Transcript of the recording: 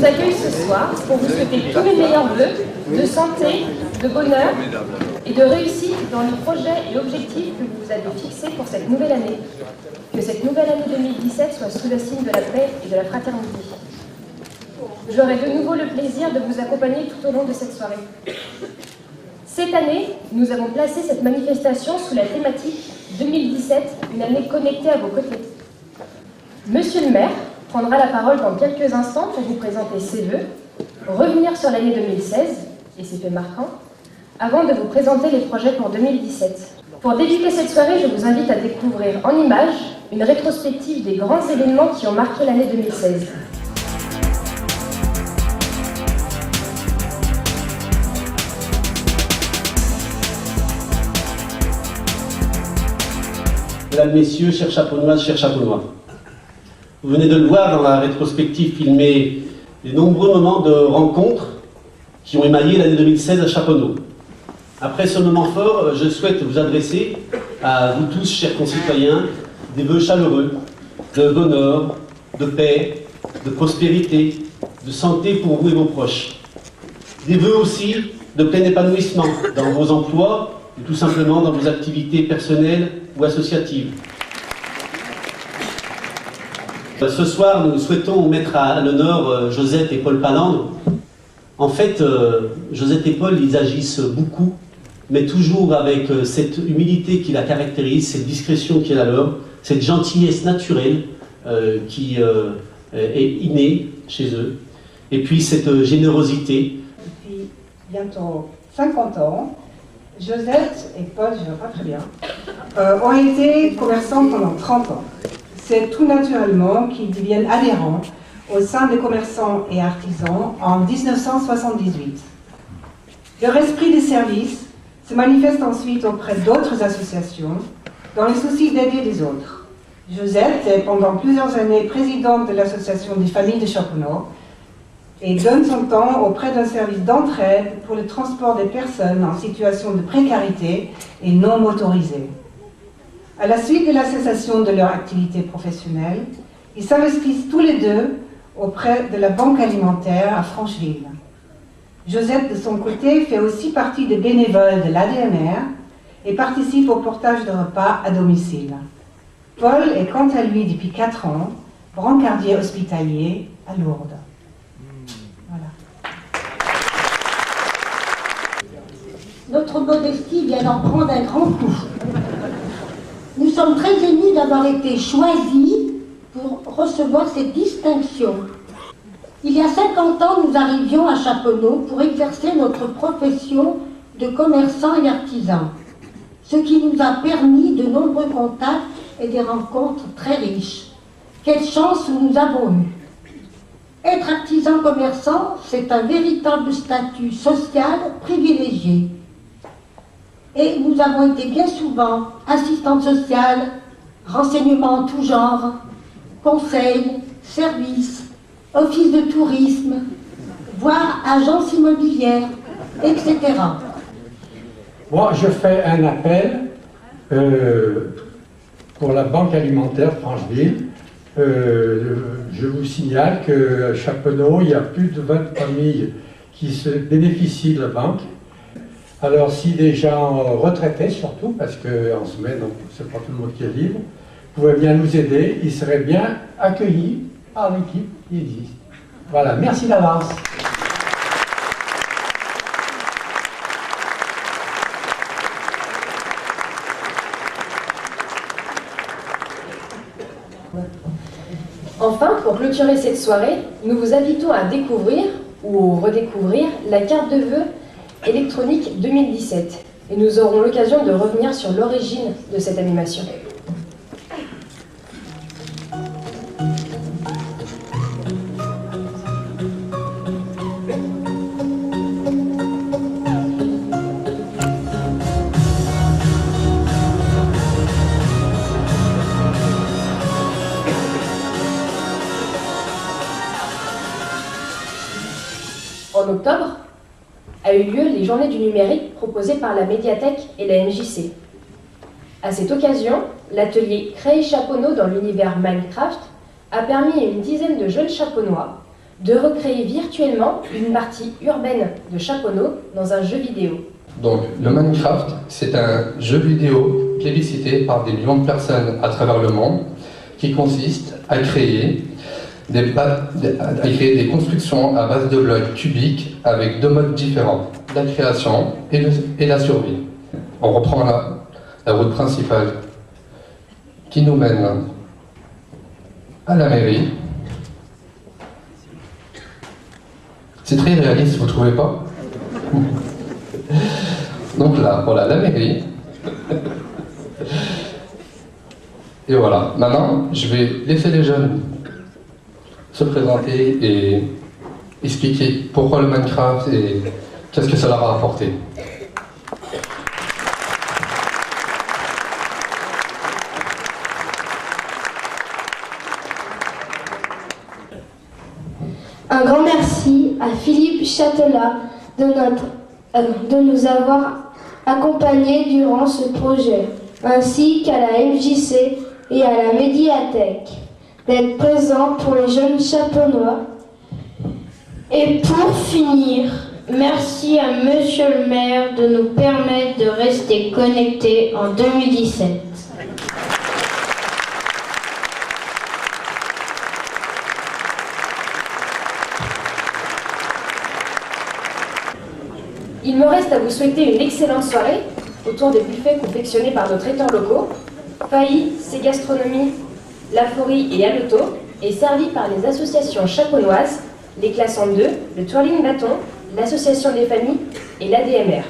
accueille ce soir pour vous souhaiter tous mes meilleurs vœux de santé, de bonheur et de réussite dans les projets et objectifs que vous avez fixés pour cette nouvelle année. Que cette nouvelle année 2017 soit sous le signe de la paix et de la fraternité. J'aurai de nouveau le plaisir de vous accompagner tout au long de cette soirée. Cette année, nous avons placé cette manifestation sous la thématique 2017, une année connectée à vos côtés. Monsieur le maire prendra la parole dans quelques instants pour vous présenter ses vœux, revenir sur l'année 2016 et ses faits marquants, avant de vous présenter les projets pour 2017. Pour débuter cette soirée, je vous invite à découvrir en images une rétrospective des grands événements qui ont marqué l'année 2016. Mesdames, Messieurs, chers chaponnoises, chers chaponnois, vous venez de le voir dans la rétrospective filmée, les nombreux moments de rencontres qui ont émaillé l'année 2016 à Chaponneau. Après ce moment fort, je souhaite vous adresser à vous tous, chers concitoyens, des vœux chaleureux, de bonheur, de paix, de prospérité, de santé pour vous et vos proches. Des vœux aussi de plein épanouissement dans vos emplois et tout simplement dans vos activités personnelles ou associatives. Ce soir, nous souhaitons mettre à l'honneur Josette et Paul Palandre. En fait, Josette et Paul, ils agissent beaucoup, mais toujours avec cette humilité qui la caractérise, cette discrétion qui est la leur, cette gentillesse naturelle qui est innée chez eux, et puis cette générosité. Depuis bientôt 50 ans, Josette et Paul, je ne vois pas très bien, ont été commerçants pendant 30 ans. C'est tout naturellement qu'ils deviennent adhérents au sein des commerçants et artisans en 1978. Leur esprit de service se manifeste ensuite auprès d'autres associations dans le souci d'aider les autres. Josette est pendant plusieurs années présidente de l'association des familles de Chaponneau et donne son temps auprès d'un service d'entraide pour le transport des personnes en situation de précarité et non motorisées. À la suite de la cessation de leur activité professionnelle, ils s'investissent tous les deux auprès de la Banque alimentaire à Francheville. Josette, de son côté, fait aussi partie des bénévoles de l'ADMR et participe au portage de repas à domicile. Paul est quant à lui, depuis 4 ans, brancardier hospitalier à Lourdes. Voilà. Notre modestie vient d'en prendre un grand coup. Nous sommes très émus d'avoir été choisis pour recevoir cette distinction. Il y a 50 ans, nous arrivions à Chaponneau pour exercer notre profession de commerçants et artisans, ce qui nous a permis de nombreux contacts et des rencontres très riches. Quelle chance nous avons eue! Être artisan commerçant, c'est un véritable statut social privilégié. Et nous avons été bien souvent assistantes sociales, renseignements en tout genre, conseils, services, office de tourisme, voire agences immobilières, etc. Moi, je fais un appel pour la Banque alimentaire Francheville. Je vous signale qu'à Chaponneau, il y a plus de 20 familles qui se bénéficient de la banque. Alors, si des gens retraités, surtout, parce qu'en semaine, c'est pas tout le monde qui est libre, pouvaient bien nous aider, ils seraient bien accueillis par l'équipe qui existe. Voilà, merci d'avance. Enfin, pour clôturer cette soirée, nous vous invitons à découvrir ou redécouvrir la carte de vœux électronique 2017. Et nous aurons l'occasion de revenir sur l'origine de cette animation. En octobre, a eu lieu les journées du numérique proposées par la médiathèque et la MJC. À cette occasion, l'atelier Créer Chaponneau dans l'univers Minecraft a permis à une dizaine de jeunes chaponnois de recréer virtuellement une partie urbaine de Chaponneau dans un jeu vidéo. Donc, le Minecraft, c'est un jeu vidéo plébiscité par des millions de personnes à travers le monde qui consiste à créer des constructions à base de blocs cubiques avec deux modes différents, la création et la survie. On reprend la route principale qui nous mène à la mairie. C'est très réaliste, vous ne trouvez pas? Donc là, voilà, la mairie. Et voilà, maintenant, je vais laisser les jeunes se présenter et expliquer pourquoi le Minecraft et qu'est-ce que ça leur a apporté. Un grand merci à Philippe Châtelat de nous avoir accompagnés durant ce projet, ainsi qu'à la MJC et à la médiathèque, d'être présents pour les jeunes Chaponnois. Et pour finir, merci à Monsieur le maire de nous permettre de rester connectés en 2017. Il me reste à vous souhaiter une excellente soirée autour des buffets confectionnés par nos traiteurs locaux. Failly, C'est Gastronomie, La Forie et Aloto est servi par les associations chaponnoises, les classes en 2, le Twirling Bâton, l'association des familles et l'ADMR.